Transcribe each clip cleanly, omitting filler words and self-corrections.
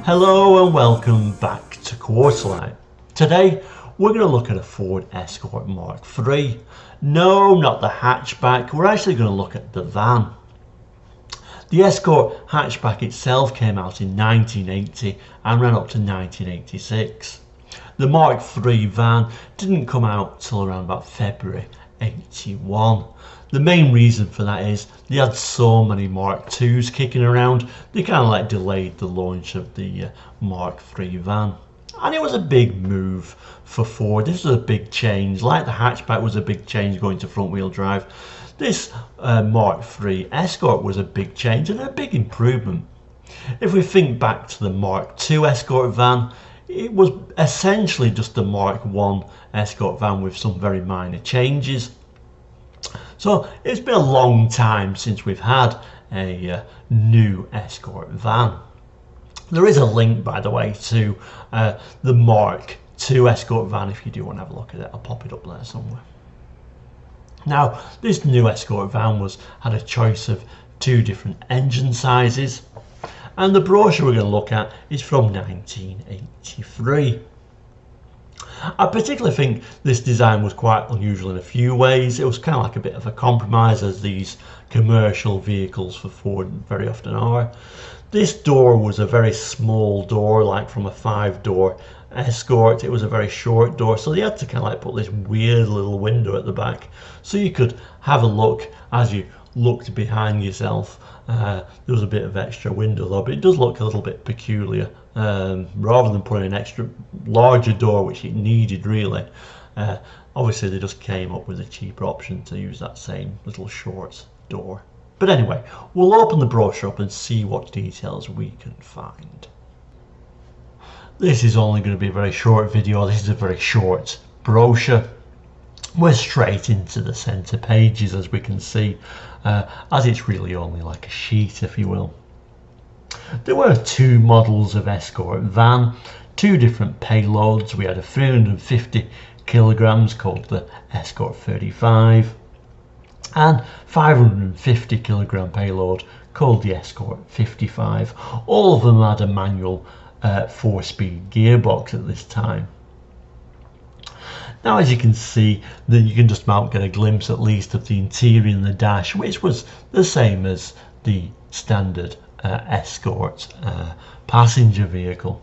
Hello and welcome back to Quarterlight. Today we're going to look at a Ford Escort Mk3. No, not the hatchback, we're actually going to look at the van. The Escort hatchback itself came out in 1980 and ran up to 1986. The Mk3 van didn't come out till around about February 81. The main reason for that is they had so many Mark IIs kicking around, they kind of like delayed the launch of the Mk3 van. And it was a big move for Ford. This was a big change. Like the hatchback was a big change going to front wheel drive, this Mk3 Escort was a big change and a big improvement. If we think back to the Mark II Escort van, it was essentially just the Mark I Escort van with some very minor changes. So it's been a long time since we've had a new Escort van. There is a link, by the way, to the Mark II Escort van if you do want to have a look at it. I'll pop it up there somewhere. Now, this new Escort van had a choice of two different engine sizes, and the brochure we're going to look at is from 1983. I particularly think this design was quite unusual in a few ways. It was kind of like a bit of a compromise, as these commercial vehicles for Ford very often are. This door was a very small door, like from a 5-door Escort. It was a very short door, so they had to kind of like put this weird little window at the back so you could have a look as you looked behind yourself. There was a bit of extra window though, but it does look a little bit peculiar. Rather than putting an extra larger door, which it needed really, obviously they just came up with a cheaper option to use that same little short door. But anyway, we'll open the brochure up and see what details we can find. This is only going to be a very short video. This is a very short brochure. We're straight into the center pages, as we can see, as it's really only like a sheet, if you will. There were two models of Escort van, two different payloads. We had a 350 kilograms called the Escort 35 and 550 kilogram payload called the Escort 55. All of them had a manual 4-speed gearbox at this time. Now, as you can see, then you can just about get a glimpse at least of the interior and the dash, which was the same as the standard Escort passenger vehicle.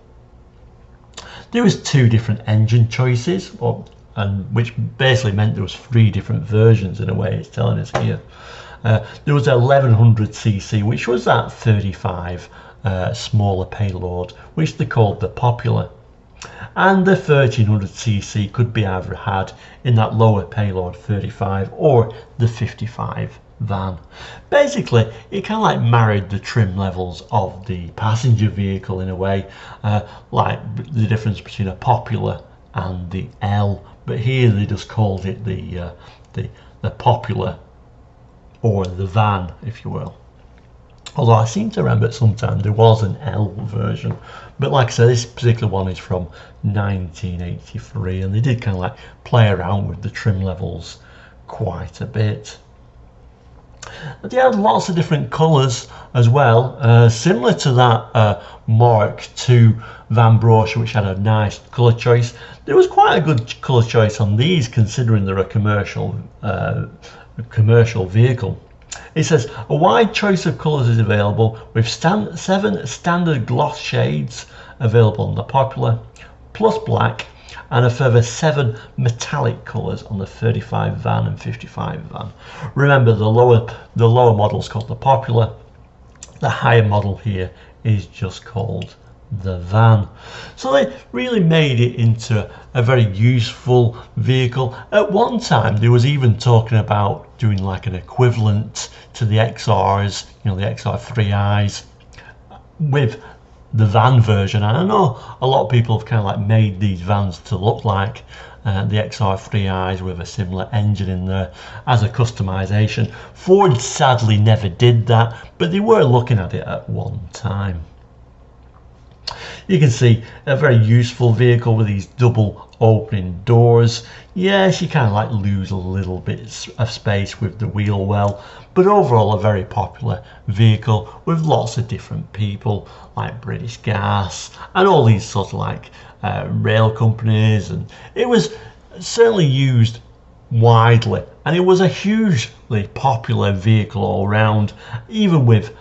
There was two different engine choices, which basically meant there was three different versions in a way. It's telling us here. There was a 1100cc, which was that 35 smaller payload, which they called the Popular, and the 1300cc could be either had in that lower payload 35 or the 55 van. Basically, it kind of like married the trim levels of the passenger vehicle in a way, like the difference between a Popular and the L, but here they just called it the Popular, or the van, if you will. Although I seem to remember at some time there was an L version, but like I said, this particular one is from 1983, and they did kind of like play around with the trim levels quite a bit. But they had lots of different colours as well, similar to that Mark II van brochure, which had a nice colour choice. There was quite a good colour choice on these, considering they're a commercial vehicle. It says a wide choice of colours is available, with 7 standard gloss shades available on the Popular, plus black, and a further 7 metallic colours on the 35 van and 55 van. Remember, the lower model is called the Popular. The higher model here is just called the van. So they really made it into a very useful vehicle. At one time there was even talking about doing like an equivalent to the XRs, you know, the XR3Is with the van version. And I know a lot of people have kind of like made these vans to look like the XR3Is with a similar engine in there as a customization. Ford sadly never did that, but they were looking at it at one time. You can see a very useful vehicle with these double opening doors. Yes, you kind of like lose a little bit of space with the wheel well, but overall a very popular vehicle with lots of different people like British Gas and all these sort of like rail companies, and it was certainly used widely, and it was a hugely popular vehicle all round, even with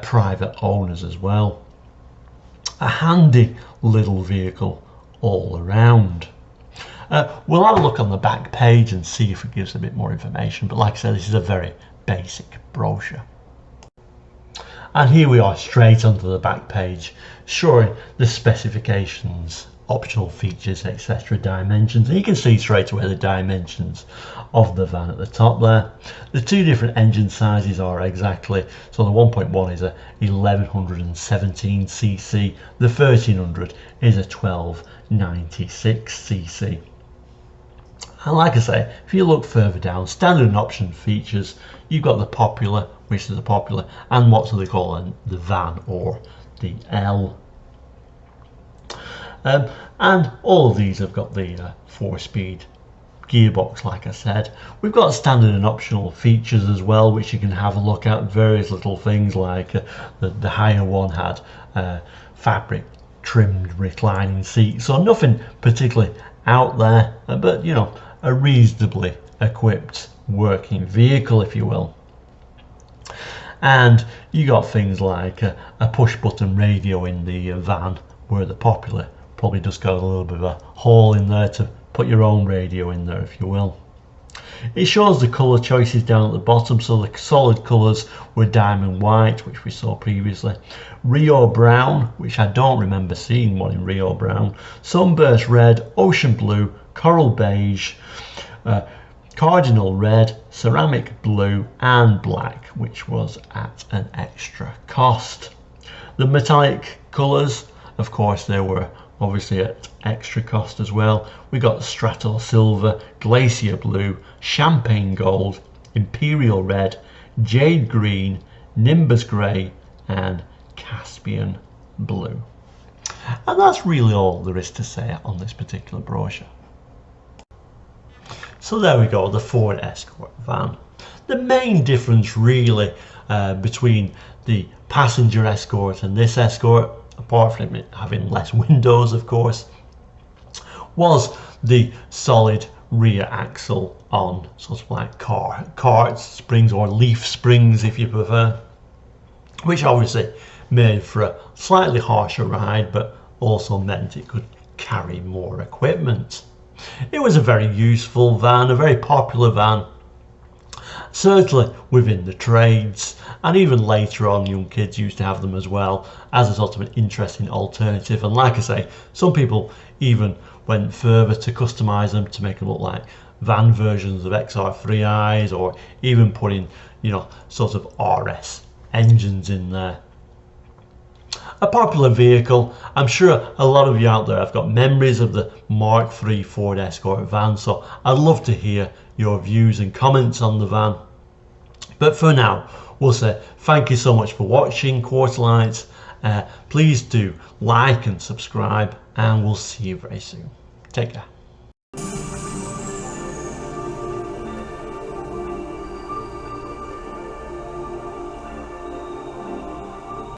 private owners as well. A handy little vehicle all around. We'll have a look on the back page and see if it gives a bit more information, but like I said, this is a very basic brochure. And here we are straight onto the back page, showing the specifications, optional features, etc., dimensions. And you can see straight away the dimensions of the van at the top there. The two different engine sizes are exactly, so the 1.1 is a 1117cc, the 1300 is a 1296cc. And like I say, if you look further down, standard and option features, you've got the popular, which is the popular, and what do they call the van, or the L. And all of these have got the 4-speed gearbox, like I said. We've got standard and optional features as well, which you can have a look at. Various little things like the higher one had fabric trimmed reclining seats, so nothing particularly out there, but you know, a reasonably equipped working vehicle, if you will. And you got things like a push button radio in the van, where the popular probably just got a little bit of a hole in there to put your own radio in there, if you will. It shows the colour choices down at the bottom, so the solid colours were diamond white, which we saw previously, Rio brown, which I don't remember seeing one in Rio brown, sunburst red, ocean blue, coral beige, cardinal red, ceramic blue and black, which was at an extra cost. The metallic colours, of course, they were obviously at extra cost as well. We got Strato Silver, Glacier Blue, Champagne Gold, Imperial Red, Jade Green, Nimbus Grey and Caspian Blue. And that's really all there is to say on this particular brochure. So there we go, the Ford Escort van. The main difference really between the passenger Escort and this Escort, apart from it having less windows of course, was the solid rear axle on sort of like cart springs, or leaf springs if you prefer, which obviously made for a slightly harsher ride, but also meant it could carry more equipment. It was a very useful van, a very popular van, certainly within the trades, and even later on young kids used to have them as well as a sort of an interesting alternative. And like I say, some people even went further to customize them to make them look like van versions of XR3Is, or even putting, you know, sort of RS engines in there. A popular vehicle. I'm sure a lot of you out there have got memories of the Mark III Ford Escort van, so I'd love to hear your views and comments on the van. But for now, we'll say thank you so much for watching Quarterlights. Please do like and subscribe, and we'll see you very soon. Take care.